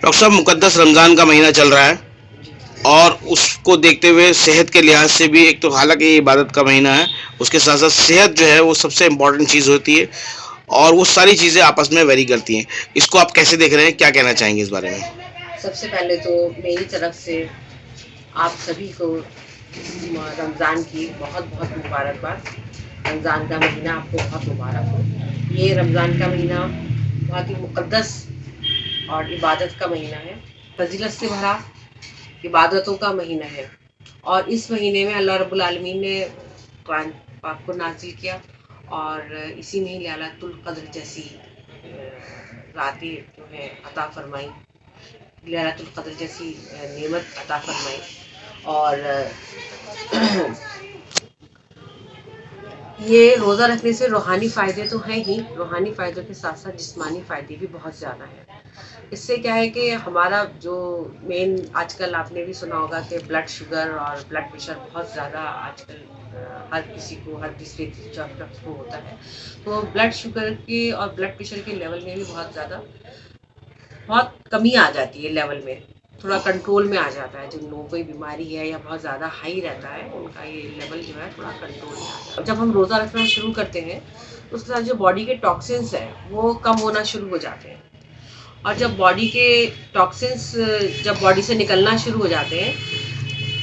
Doctor साहब, मुकद्दस रमज़ान का महीना चल रहा है और उसको देखते हुए सेहत के लिहाज से भी, एक तो हालांकि ये इबादत का महीना है, उसके साथ साथ सेहत जो है वो सबसे इम्पोर्टेंट चीज़ होती है और वो सारी चीज़ें आपस में वेरी करती हैं। इसको आप कैसे देख रहे हैं, क्या कहना चाहेंगे इस बारे में? सबसे पहले तो मेरी तरफ से आप सभी को रमज़ान की बहुत बहुत मुबारकबाद। रमज़ान का महीना आपको बहुत मुबारक हो। ये रमज़ान का महीना बहुत ही मुक़द्दस और इबादत का महीना है, फजीलत से भरा इबादतों का महीना है। और इस महीने में अल्लाह रब्बुल आलमीन ने कुरान पाक को नाज़िल किया और इसी में लैलतुल क़द्र जैसी रातें जो है अता फरमाई, लैलतुल क़द्र जैसी नेमत अता फरमाई। और ये रोज़ा रखने से रूहानी फ़ायदे तो हैं ही, रूहानी फ़ायदों के साथ साथ जिस्मानी फ़ायदे भी बहुत ज़्यादा हैं। इससे क्या है कि हमारा जो मेन आजकल आपने भी सुना होगा कि ब्लड शुगर और ब्लड प्रेशर बहुत ज़्यादा आजकल हर किसी को, हर तीसरे शख्स को होता है। तो ब्लड शुगर के और ब्लड प्रेशर के लेवल में भी बहुत कमी आ जाती है, लेवल में थोड़ा कंट्रोल में आ जाता है। जिन लोगों को ये बीमारी है या बहुत ज़्यादा हाई रहता है, उनका ये लेवल जो है थोड़ा कंट्रोल में आ जाता है। जब हम रोज़ा रखना शुरू करते हैं तो उसके साथ जो बॉडी के टॉक्सिन्स हैं वो कम होना शुरू हो जाते हैं। और जब बॉडी के टॉक्सिन्स जब बॉडी से निकलना शुरू हो जाते हैं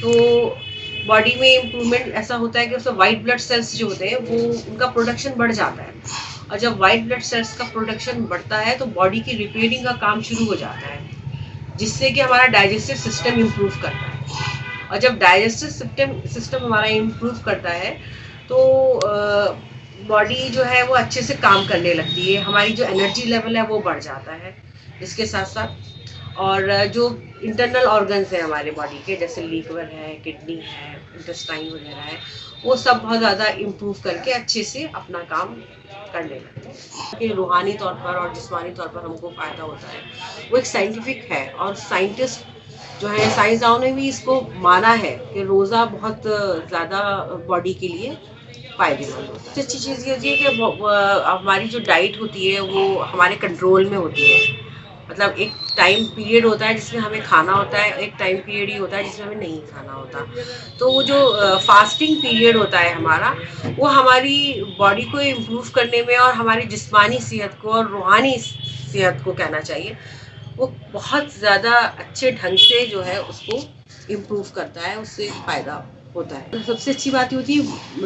तो बॉडी में इम्प्रूवमेंट ऐसा होता है कि उसमें वाइट ब्लड सेल्स जो होते हैं वो उनका प्रोडक्शन बढ़ जाता है। और जब वाइट ब्लड सेल्स का प्रोडक्शन बढ़ता है तो बॉडी की रिपेयरिंग का काम शुरू हो जाता है, जिससे कि हमारा डाइजेस्टिव सिस्टम इम्प्रूव करता है। और जब डाइजेस्टिव सिस्टम हमारा इम्प्रूव करता है तो बॉडी जो है वो अच्छे से काम करने लगती है, हमारी जो एनर्जी लेवल है वो बढ़ जाता है। इसके साथ साथ और जो इंटरनल ऑर्गन्स हैं हमारे बॉडी के, जैसे लीवर है, किडनी है, इंटेस्टाइन वगैरह है, वो सब बहुत ज़्यादा इम्प्रूव करके अच्छे से अपना काम करने लगते हैं। कि रूहानी तौर पर और जिस्मानी तौर पर हमको फ़ायदा होता है, वो एक साइंटिफिक है। और साइंटिस्ट जो है, साइंसदानों ने भी इसको माना है कि रोज़ा बहुत ज़्यादा बॉडी के लिए फ़ायदेमंद होता है। सबसे अच्छी चीज़ ये होती है कि हमारी जो डाइट होती है वो हमारे कंट्रोल में होती है। मतलब एक टाइम पीरियड होता है जिसमें हमें खाना होता है, एक टाइम पीरियड ही होता है जिसमें हमें नहीं खाना होता। तो वो जो फास्टिंग पीरियड होता है हमारा, वो हमारी बॉडी को इम्प्रूव करने में और हमारी जिस्मानी सेहत को और रूहानी सेहत को कहना चाहिए, वो बहुत ज़्यादा अच्छे ढंग से जो है उसको इम्प्रूव करता है, उससे फ़ायदा होता है। तो सबसे अच्छी बात ये होती है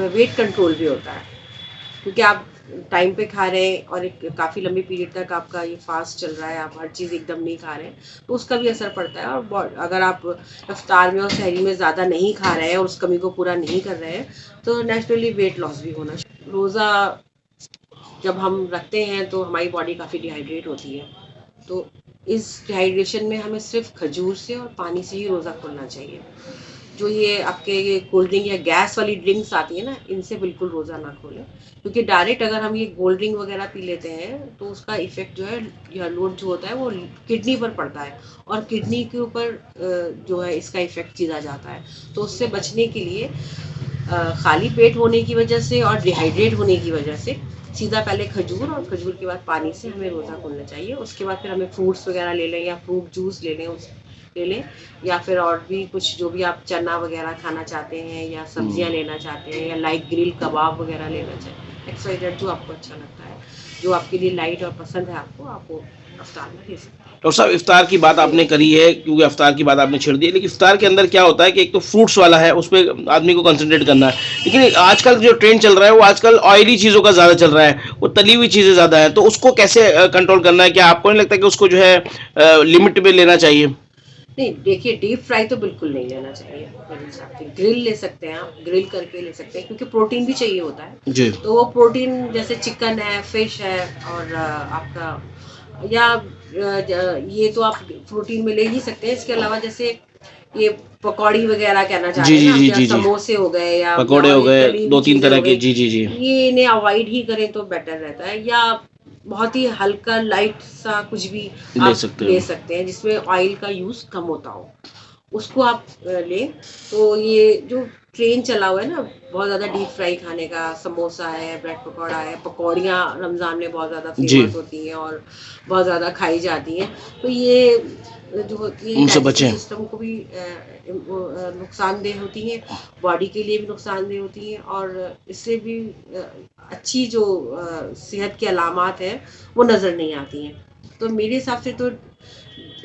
वेट कंट्रोल भी होता है, क्योंकि आप टाइम पे खा रहे हैं और एक काफ़ी लंबे पीरियड तक आपका ये फास्ट चल रहा है, आप हर चीज़ एकदम नहीं खा रहे हैं, तो उसका भी असर पड़ता है। और अगर आप इफ्तार में और सहरी में ज़्यादा नहीं खा रहे हैं और उस कमी को पूरा नहीं कर रहे हैं तो नेचुरली वेट लॉस भी होना। रोज़ा जब हम रखते हैं तो हमारी बॉडी काफ़ी डिहाइड्रेट होती है, तो इस डिहाइड्रेशन में हमें सिर्फ खजूर से और पानी से ही रोज़ा खोलना चाहिए। जो ये आपके ये कोल्ड ड्रिंक या गैस वाली ड्रिंक्स आती है ना, इनसे बिल्कुल रोज़ा ना खोलें, क्योंकि डायरेक्ट अगर हम ये कोल्ड ड्रिंक वगैरह पी लेते हैं तो उसका इफ़ेक्ट जो है या लोड जो होता है वो किडनी पर पड़ता है और किडनी के ऊपर जो है इसका इफ़ेक्ट सीधा जाता है। तो उससे बचने के लिए खाली पेट होने की वजह से और डिहाइड्रेट होने की वजह से सीधा पहले खजूर और खजूर के बाद पानी से हमें रोज़ा खोलना चाहिए। उसके बाद फिर हमें फ्रूट्स वगैरह ले लें या फ्रूट जूस ले लें, या फिर और भी कुछ जो भी आप चना वगैरह खाना चाहते हैं या सब्जियां लेना चाहते हैं या लाइट ग्रिल कबाब वगैरह लेना चाहते हैं, एक्स जो आपको अच्छा लगता है, जो आपके लिए लाइट और पसंद है, आपको अफ्तार में ले सकते हैं। डॉक्टर साहब, इफ्तार की बात आपने करी है, क्योंकि इफ्तार की बात आपने छेड़ दी है, लेकिन इफ्तार के अंदर क्या होता है कि एक तो फ्रूट्स वाला है, उस पर आदमी को कंसंट्रेट करना है, लेकिन आजकल जो ट्रेंड चल रहा है वो आजकल ऑयली चीज़ों का ज़्यादा चल रहा है, वो तली हुई चीज़ें ज़्यादा है, तो उसको कैसे कंट्रोल करना है? क्या आपको नहीं लगता कि उसको जो है लिमिट में लेना चाहिए? नहीं, देखिए, डीप फ्राई तो बिल्कुल नहीं लेना चाहिए मेरे हिसाब से। ग्रिल ले सकते हैं आप, ग्रिल करके ले सकते हैं, क्योंकि प्रोटीन भी चाहिए होता है। जी। तो वो प्रोटीन जैसे चिकन है, फिश है और आपका या ये तो आप प्रोटीन में ले ही सकते हैं। इसके अलावा जैसे ये पकौड़ी वगैरह कहना चाह जी रहे हैं जी ना आप, जी या जी जी। समोसे हो गए या पकोड़े और हो ये गए, तली हुई दो तीन चीजें तरह हो के, गई, जी जी जी। ये इन्हें अवॉइड ही करें तो बेटर रहता है। या बहुत ही हल्का लाइट सा कुछ भी ले आप सकते ले हो। सकते हैं जिसमें ऑयल का यूज़ कम होता हो, उसको आप लें। तो ये जो ट्रेंड चला हुआ है ना बहुत ज़्यादा डीप फ्राई खाने का, समोसा है, ब्रेड पकौड़ा है, पकौड़ियाँ रमज़ान में बहुत ज़्यादा जी। फेमस होती हैं और बहुत ज़्यादा खाई जाती हैं। तो ये जो होती है उनसे डाइजेस्टिव बचें। सिस्टम को भी नुकसानदेह होती हैं, बॉडी के लिए भी नुकसानदेह होती हैं, और इससे भी अच्छी जो सेहत की अलामात हैं वो नज़र नहीं आती हैं। तो मेरे हिसाब से तो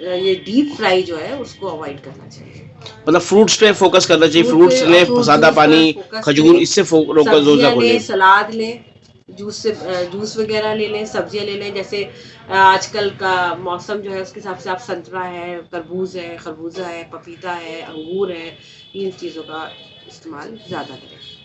ये डीप फ्राई जो है उसको अवॉइड करना चाहिए। मतलब फ्रूट्स पे फोकस करना चाहिए, फ्रूट पे फ्रूट्स और लें, फ्रूट सादा जूस पानी, पर फोकस खजूर, करें, इससे रोका रोजा सब्जियां लें, खोलें। सलाद लें, जूस वगैरह ले लें, सब्जियां ले लें, जैसे आजकल का मौसम जो है उसके हिसाब से आप संतरा है, तरबूज है, खरबूजा है, पपीता है, अंगूर है, इन चीज़ों का इस्तेमाल ज़्यादा करें।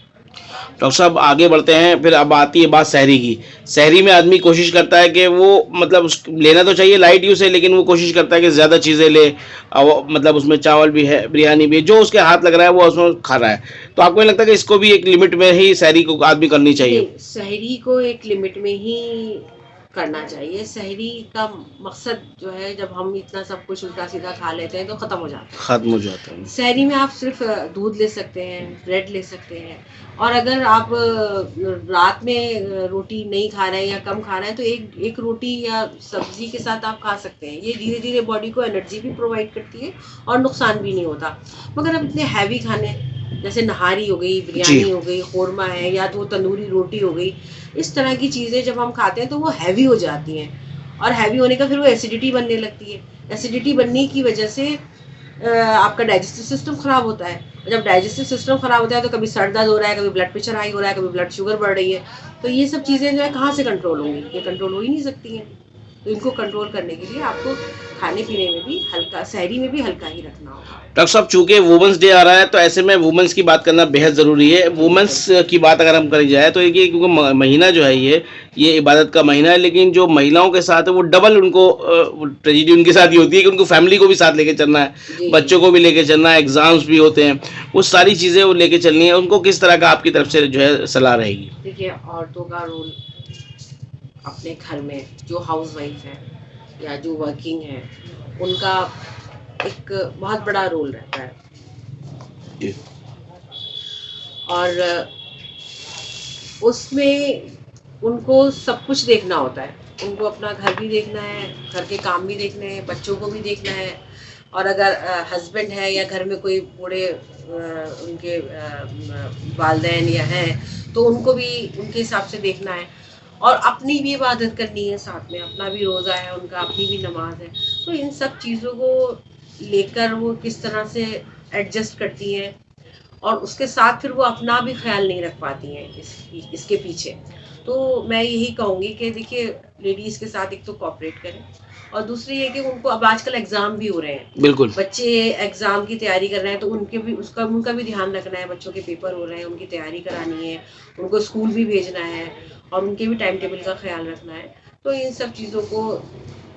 डॉक्टर साहब आगे बढ़ते हैं, फिर अब आती है बात शहरी की। शहरी में आदमी कोशिश करता है कि वो मतलब लेना तो चाहिए लाइट यूज है, लेकिन वो कोशिश करता है कि ज़्यादा चीज़ें ले, और मतलब उसमें चावल भी है, बिरयानी भी है, जो उसके हाथ लग रहा है वो उसमें खा रहा है। तो आपको नहीं लगता कि इसको भी एक लिमिट में ही शहरी को आदमी करनी चाहिए? नहीं, शहरी को एक लिमिट में ही करना चाहिए। शहरी का मकसद जो है, जब हम इतना सब कुछ उल्टा सीधा खा लेते हैं तो ख़त्म हो जाता है। खत्म हो जाता है। शहरी में आप सिर्फ दूध ले सकते हैं, ब्रेड ले सकते हैं, और अगर आप रात में रोटी नहीं खा रहे हैं या कम खा रहे हैं तो एक एक रोटी या सब्जी के साथ आप खा सकते हैं। ये धीरे धीरे बॉडी को एनर्जी भी प्रोवाइड करती है और नुकसान भी नहीं होता। मगर अब इतने हैवी खाने, जैसे नहारी हो गई, जी। बिरयानी हो गई, कौरमा है, या तो तंदूरी रोटी हो गई, इस तरह की चीज़ें जब हम खाते हैं तो वो हैवी हो जाती हैं, और हैवी होने का फिर वो एसिडिटी बनने लगती है। एसिडिटी बनने की वजह से आपका डाइजेस्टिव सिस्टम खराब होता है। जब डाइजेस्टिव सिस्टम खराब होता है तो कभी सर दर्द हो रहा है, कभी ब्लड प्रेशर हाई हो रहा है, कभी ब्लड शुगर बढ़ रही है। तो ये सब चीज़ें जो है कहाँ से कंट्रोल होंगी? ये कंट्रोल हो ही नहीं सकती हैं। तो इनको कंट्रोल करने के लिए आपको खाने पीने में भी हल्का, शहरी में भी हल्का ही रखना होगा। डॉक्टर साहब चूंकि वुमेंस डे आ रहा है, तो ऐसे में वुमेंस की बात करना बेहद ज़रूरी है। वुमेंस की बात अगर हम करी जाए तो ये, क्योंकि महीना जो है ये इबादत का महीना है, लेकिन जो महिलाओं के साथ है वो डबल उनको ट्रेजिडी उनके साथ ही होती है कि उनको फैमिली को भी साथ लेके चलना है, जी, बच्चों को भी लेके चलना है, एग्जाम्स भी होते हैं, वो सारी चीज़ें वो लेके चलनी है। उनको किस तरह का आपकी तरफ से जो है सलाह रहेगी? देखिए, औरतों का रोल अपने घर में, जो हाउस वाइफ है या जो वर्किंग है, उनका एक बहुत बड़ा रोल रहता है। जी। और उसमें उनको सब कुछ देखना होता है। उनको अपना घर भी देखना है, घर के काम भी देखने हैं, बच्चों को भी देखना है, और अगर हस्बैंड है या घर में कोई बूढ़े उनके वालिदैन या हैं तो उनको भी उनके हिसाब से देखना है, और अपनी भी इबादत करनी है साथ में, अपना भी रोज़ा है उनका, अपनी भी नमाज है। तो इन सब चीज़ों को लेकर वो किस तरह से एडजस्ट करती हैं, और उसके साथ फिर वो अपना भी ख्याल नहीं रख पाती हैं इसके पीछे। तो मैं यही कहूँगी कि देखिए, लेडीज़ के साथ एक तो कोऑपरेट करें, और दूसरी ये कि उनको अब आजकल एग्ज़ाम भी हो रहे हैं। बिल्कुल। बच्चे एग्ज़ाम की तैयारी कर रहे हैं तो उनका भी ध्यान रखना है। बच्चों के पेपर हो रहे हैं, उनकी तैयारी करानी है, उनको स्कूल भी भेजना है, और उनके भी टाइम टेबल का ख्याल रखना है। तो इन सब चीज़ों को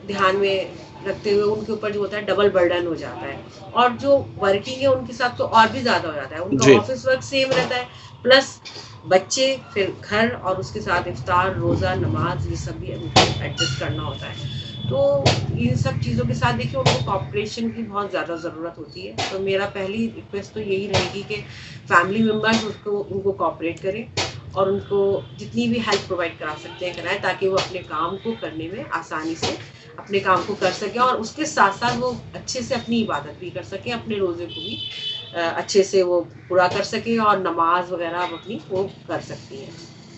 ध्यान में रखते हुए उनके ऊपर जो होता है डबल बर्डन हो जाता है, और जो वर्किंग है उनके साथ तो और भी ज़्यादा हो जाता है। जी। उनका ऑफिस वर्क सेम रहता है, प्लस बच्चे, फिर घर, और उसके साथ इफ्तार, रोज़ा, नमाज, ये सब भी उनको एडजस्ट करना होता है। तो इन सब चीज़ों के साथ देखिए उनको कॉपरेशन की बहुत ज़्यादा ज़रूरत होती है। तो मेरा पहली रिक्वेस्ट तो यही रहेगी कि फैमिली मेम्बर्स उनको कॉपरेट करें, और उनको जितनी भी हेल्प प्रोवाइड करा सकते हैं कराएं, ताकि वो अपने काम को करने में आसानी से अपने काम को कर सकें, और उसके साथ साथ वो अच्छे से अपनी इबादत भी कर सकें, अपने रोज़े को भी अच्छे से वो पूरा कर सकें, और नमाज वगैरह अब अपनी वो कर सकती हैं।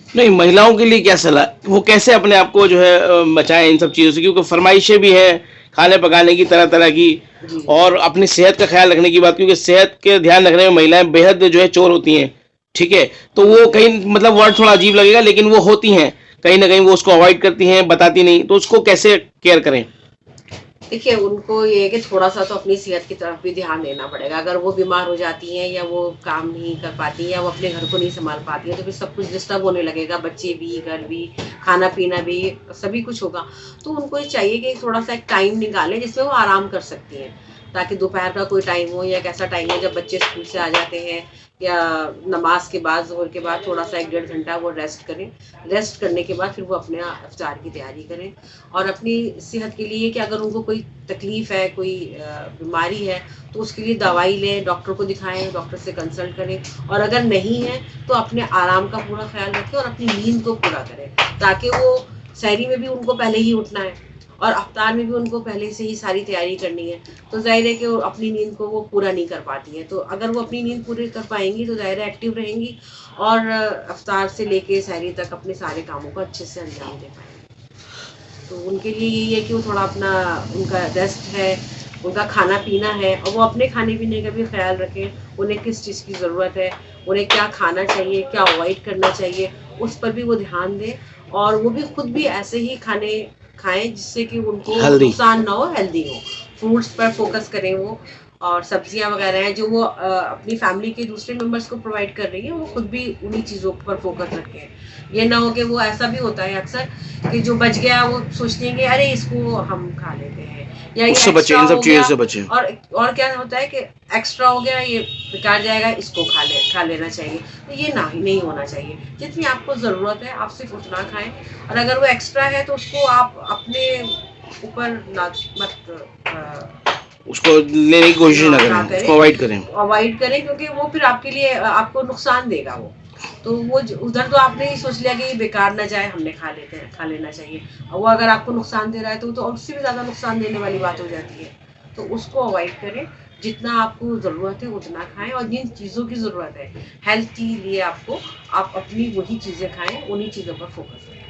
नहीं, महिलाओं के लिए क्या सलाह, वो कैसे अपने आप को जो है बचाएं इन सब चीज़ों से, क्योंकि फरमाइशें भी है खाने पकाने की तरह तरह की, जी, और अपनी सेहत का ख्याल रखने की बात, क्योंकि सेहत के ध्यान रखने में महिलाएं बेहद जो है चोर होती हैं। ठीक है, तो वो कहीं मतलब वर्ड थोड़ा अजीब लगेगा, लेकिन वो होती हैं कहीं ना कहीं, वो उसको अवॉइड करती हैं, बताती नहीं, तो उसको कैसे केयर करें? देखिए, उनको ये है कि थोड़ा सा तो अपनी सेहत की तरफ भी ध्यान देना पड़ेगा। अगर वो बीमार हो जाती हैं, या वो काम नहीं कर पाती हैं, या वो अपने घर को नहीं संभाल पाती हैं, तो फिर सब कुछ डिस्टर्ब होने लगेगा, बच्चे भी, घर भी, खाना पीना भी, सभी कुछ होगा। तो उनको ये चाहिए कि थोड़ा सा एक टाइम निकालें जिसमें वो आराम कर सकती हैं, ताकि दोपहर का कोई टाइम हो, या एक ऐसा टाइम हो जब बच्चे स्कूल से आ जाते हैं, या नमाज के बाद, ज़ोहर के बाद थोड़ा सा 1-1.5 घंटा वो रेस्ट करें। रेस्ट करने के बाद फिर वो अपने इफ्तार की तैयारी करें, और अपनी सेहत के लिए कि अगर उनको कोई तकलीफ़ है, कोई बीमारी है, तो उसके लिए दवाई लें, डॉक्टर को दिखाएं, डॉक्टर से कंसल्ट करें, और अगर नहीं है तो अपने आराम का पूरा ख्याल रखें, और अपनी नींद को पूरा करें, ताकि वो सहरी में भी उनको पहले ही उठना है, और अफ्तार में भी उनको पहले से ही सारी तैयारी करनी है, तो जाहिर है कि वो अपनी नींद को वो पूरा नहीं कर पाती हैं। तो अगर वो अपनी नींद पूरी कर पाएंगी तो जाहिर है एक्टिव रहेंगी और अफ्तार से लेके सहरी तक अपने सारे कामों को अच्छे से अंजाम दे पाएंगी। तो उनके लिए यही है कि वो थोड़ा अपना उनका रेस्ट है, उनका खाना पीना है, और वो अपने खाने पीने का भी ख्याल रखें। उन्हें किस चीज़ की ज़रूरत है, उन्हें क्या खाना चाहिए, क्या अवॉइड करना चाहिए, उस पर भी वो ध्यान दें। और वो भी खुद भी ऐसे ही खाने खाएं जिससे कि उनको नुकसान ना हो, हेल्दी हो। फ्रूट्स पर फोकस करें वो, और सब्जियां वगैरह हैं जो वो अपनी फैमिली के दूसरे मेंबर्स को प्रोवाइड कर रही है, वो खुद भी उन्हीं चीज़ों पर फोकस रखें। ये ना हो कि वो ऐसा भी होता है अक्सर कि जो बच गया वो सोचते हैं कि अरे इसको हम खा लेते हैं, या ये उससे बचे, इन सब चीजों से बचे। और क्या होता है कि एक्स्ट्रा हो गया, ये बेकार जाएगा, इसको खा लेना चाहिए। तो ये नहीं होना चाहिए। जितनी आपको ज़रूरत है आप सिर्फ उतना खाएं, और अगर वो एक्स्ट्रा है तो उसको आप अपने ऊपर मत उसको लेने की कोशिश ना करें, उसको अवॉइड करें, क्योंकि वो फिर आपके लिए आपको नुकसान देगा वो। तो वो उधर तो आपने ही सोच लिया कि ये बेकार ना जाए, हमने खा लेना चाहिए, और वो अगर आपको नुकसान दे रहा है तो उससे भी ज़्यादा नुकसान देने वाली बात हो जाती है। तो उसको अवॉइड करें, जितना आपको ज़रूरत है उतना खाएं, और जिन चीज़ों की ज़रूरत है हेल्थ के लिए आपको, आप अपनी वही चीज़ें खाएं, उन्हीं चीज़ों पर फोकस करें।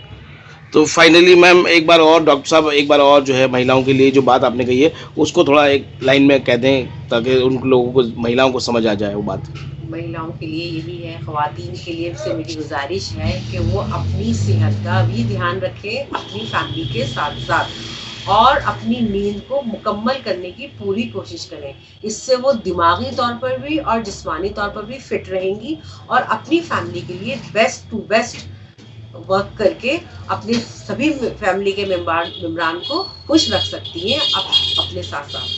तो फाइनली मैम एक बार और डॉक्टर साहब एक बार और जो है महिलाओं के लिए जो बात आपने कही है उसको थोड़ा एक लाइन में कह दें ताकि उन लोगों को, महिलाओं को समझ आ जाए वो बात। महिलाओं के लिए यही है, ख़वातीन के लिए से मेरी गुजारिश है कि वो अपनी सेहत का भी ध्यान रखें अपनी फैमिली के साथ साथ, और अपनी नींद को मुकम्मल करने की पूरी कोशिश करें। इससे वो दिमागी तौर पर भी और जिस्मानी तौर पर भी फिट रहेंगी, और अपनी फैमिली के लिए बेस्ट टू बेस्ट वर्क करके अपने सभी फैमिली के मेम्बरान को खुश रख सकती हैं अपने साथ साथ।